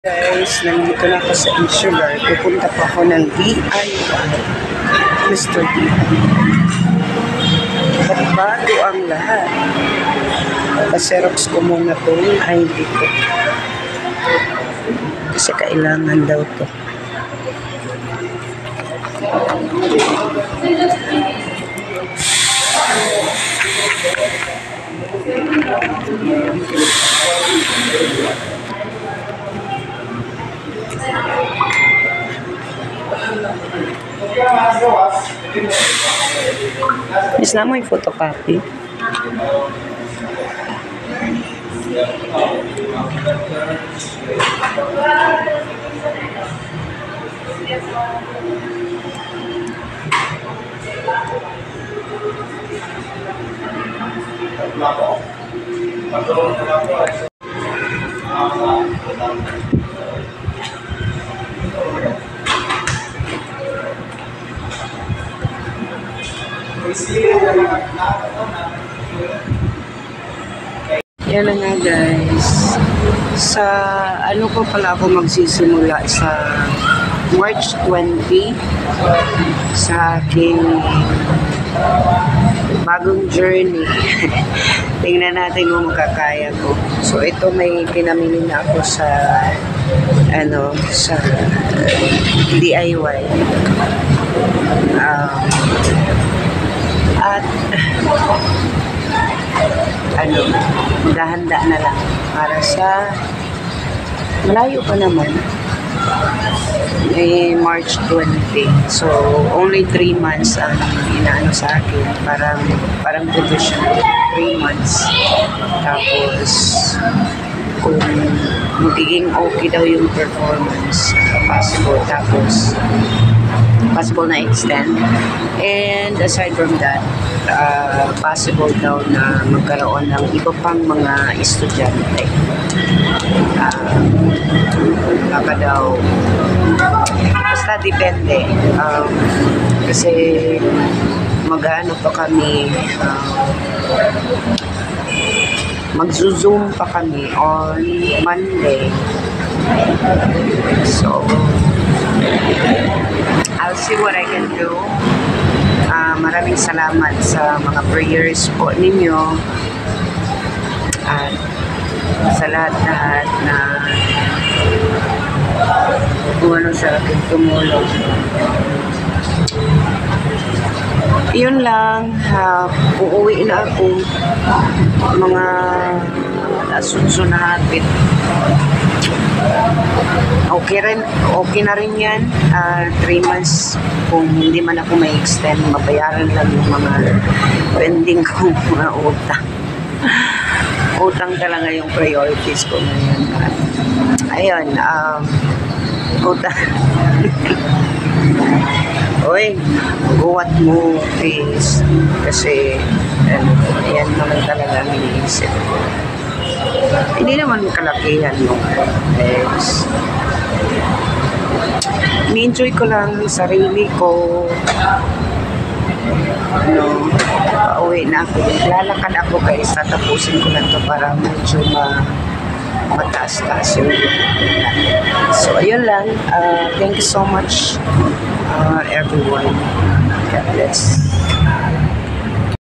Guys, nandito na ako sa Insular. Pupunta pa ako ng DIY. Mr. D. At bago ang lahat, paserox ko muna itong ID ko. Kasi kailangan daw to. Is na mo yung photocopy? Yan na nga guys, sa ano ko pala ako magsisimula sa March 20 sa aking bagong journey. Tingnan natin kung makakaya ko. So ito may pinamili na ako sa ano sa DIY. At ano, maghahanda na lang para sa malayo pa naman, March 20. So only 3 months ang inaano sa akin, parang professional 3 months. Tapos kung magiging okay daw yung performance, possible, tapos possible na extend. And aside from that, possible daw na magkaroon ng iba pang mga estudyante. Baka daw, basta depende. Kasi mag-ano pa kami, mag-zoom pa kami on Monday. So I'll see what I can do. Maraming salamat sa mga prayers po ninyo at sa lahat-lahat na kung ano sa akin tumulong. Yun lang, uuwi na ako mga asunso na hapit. Okay na rin yan. 3 months kung hindi man ako may extend, mabayaran lang yung mga pending kong mga utang. Utang talaga yung priorities ko ngayon. Ayun, utang. Oy, guwat mo please. Kasi yan naman talaga ang iniisip ko. Hindi naman kalakihan yung guys. Ni-enjoy ko lang yung sarili ko. Pauwi na ako. Lalakad ako guys. Tatapusin ko lang to para medyo mataas-taas yung so ayun lang. Thank you so much everyone. God bless.